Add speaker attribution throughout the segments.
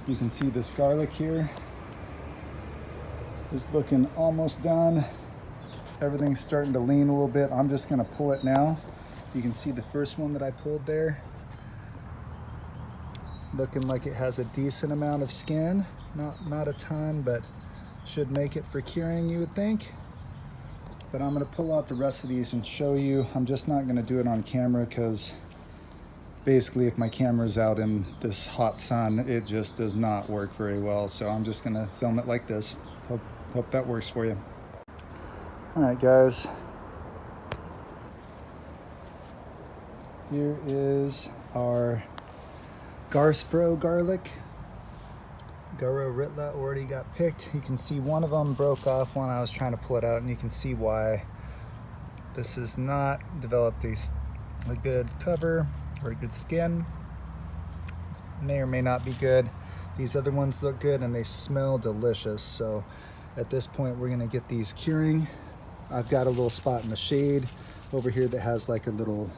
Speaker 1: You can see this garlic here is looking almost done. Everything's starting to lean a little bit. I'm just gonna pull it now. You can see the first one that I pulled there. Looking like it has a decent amount of skin. Not a ton, but should make it for curing, you would think. But I'm gonna pull out the rest of these and show you. I'm just not gonna do it on camera because basically if my camera's out in this hot sun, it just does not work very well. So I'm just gonna film it like this. Hope that works for you. All right, guys. Here is our Garspro garlic. Garoritla already got picked. You can see one of them broke off when I was trying to pull it out, and you can see why. This has not developed a good cover or a good skin. May or may not be good. These other ones look good and they smell delicious. So at this point, we're gonna get these curing. I've got a little spot in the shade over here that has like a little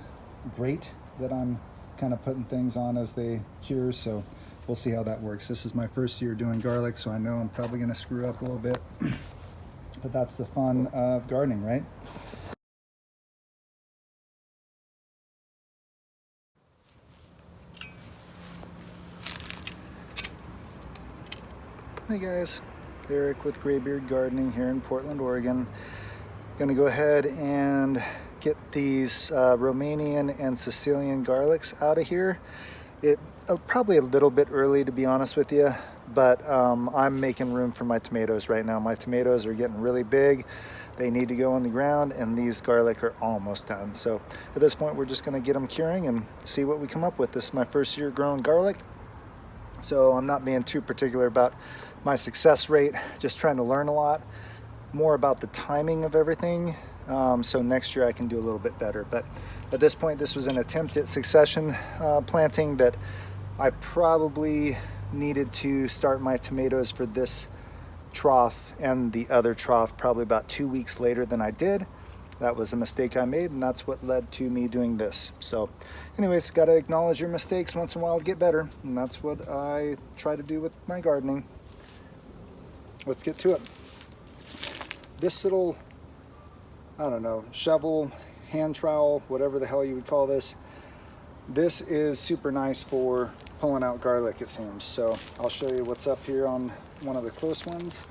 Speaker 1: grate that I'm kind of putting things on as they cure. So we'll see how that works. This is my first year doing garlic, so I know I'm probably gonna screw up a little bit, but that's the fun of gardening, right? Hey guys, Eric with Graybeard Gardening here in Portland, Oregon. Gonna go ahead and get these Romanian and Sicilian garlics out of here. Probably a little bit early, to be honest with you, but I'm making room for my tomatoes right now. My tomatoes are getting really big. They need to go in the ground, and these garlic are almost done. So at this point, we're just gonna get them curing and see what we come up with. This is my first year growing garlic, so I'm not being too particular about my success rate, just trying to learn a lot more about the timing of everything. So next year I can do a little bit better. But at this point, this was an attempt at succession planting that I probably needed to start my tomatoes for this trough and the other trough probably about 2 weeks later than I did. That was a mistake I made, and that's what led to me doing this. So anyways, got to acknowledge your mistakes once in a while to get better, and that's what I try to do with my gardening. Let's get to it. This little, I don't know, shovel, hand trowel, whatever the hell you would call this, this is super nice for pulling out garlic, it seems. So I'll show you what's up here on one of the close ones.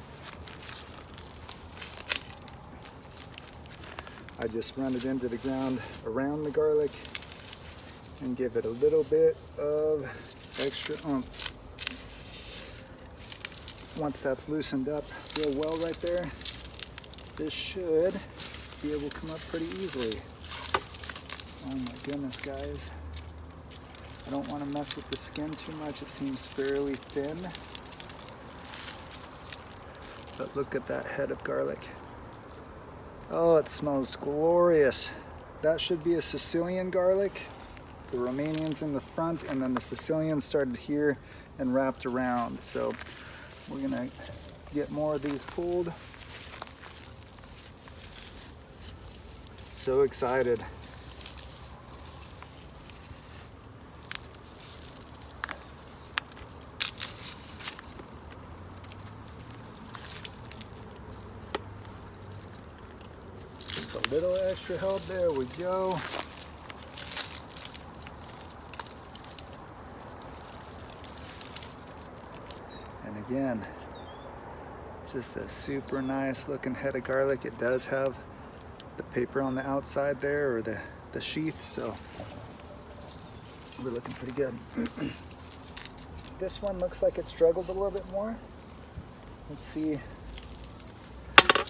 Speaker 1: I just run it into the ground around the garlic and give it a little bit of extra oomph. Once that's loosened up real well right there, this should be able to come up pretty easily. Oh my goodness, guys. I don't want to mess with the skin too much. It seems fairly thin. But look at that head of garlic. Oh, it smells glorious. That should be a Sicilian garlic. The Romanian's in the front, and then the Sicilian started here and wrapped around. So we're gonna get more of these pulled. So excited. Just a little extra help, there we go. And again, just a super nice looking head of garlic. It does have the paper on the outside there, or the sheath, so we're looking pretty good. This one looks like it struggled a little bit more. Let's see.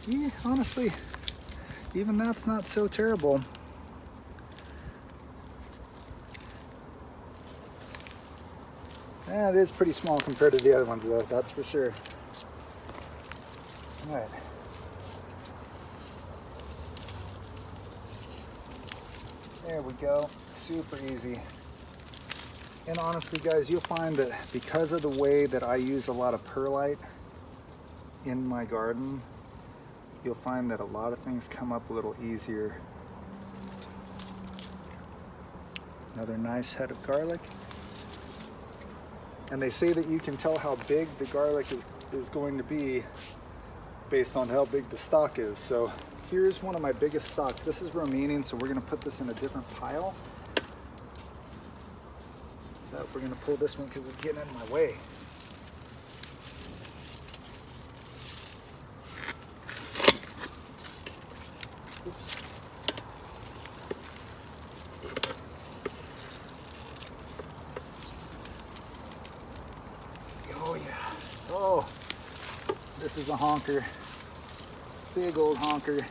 Speaker 1: Yeah, honestly, even that's not so terrible. Yeah, it is pretty small compared to the other ones though, that's for sure. All right. There we go, super easy. And honestly guys, you'll find that because of the way that I use a lot of perlite in my garden, you'll find that a lot of things come up a little easier. Another nice head of garlic. And they say that you can tell how big the garlic is going to be based on how big the stalk is. So here's one of my biggest stalks. This is Romanian, so we're gonna put this in a different pile. But we're gonna pull this one because it's getting in my way. Oops. Oh yeah. Oh, this is a honker. Big old honker.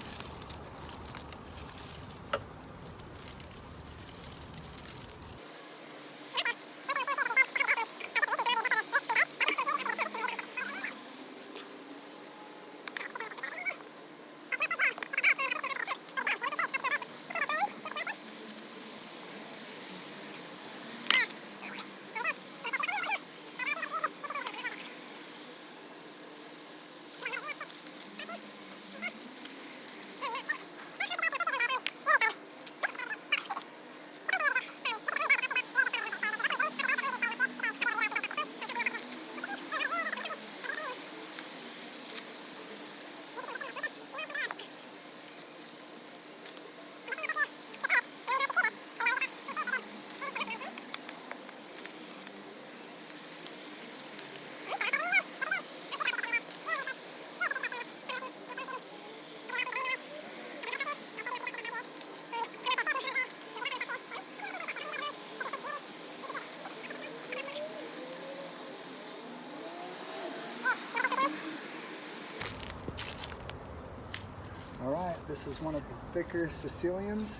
Speaker 1: All right, this is one of the thicker Sicilians.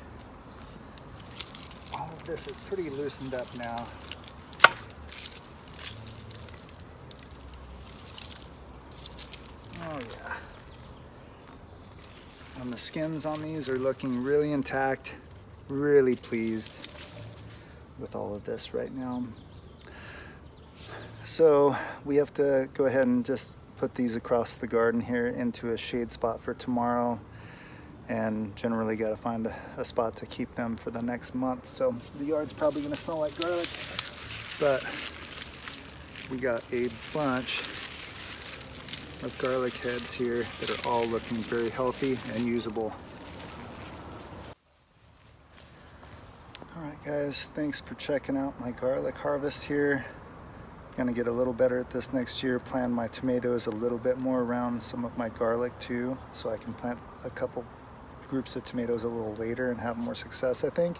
Speaker 1: All of this is pretty loosened up now. Oh yeah. And the skins on these are looking really intact. Really pleased with all of this right now. So we have to go ahead and just put these across the garden here into a shade spot for tomorrow, and generally got to find a spot to keep them for the next month. So the yard's probably going to smell like garlic, but we got a bunch of garlic heads here that are all looking very healthy and usable. All right guys, thanks for checking out my garlic harvest here. Gonna get a little better at this next year, plan my tomatoes a little bit more around some of my garlic too, so I can plant a couple groups of tomatoes a little later and have more success, I think.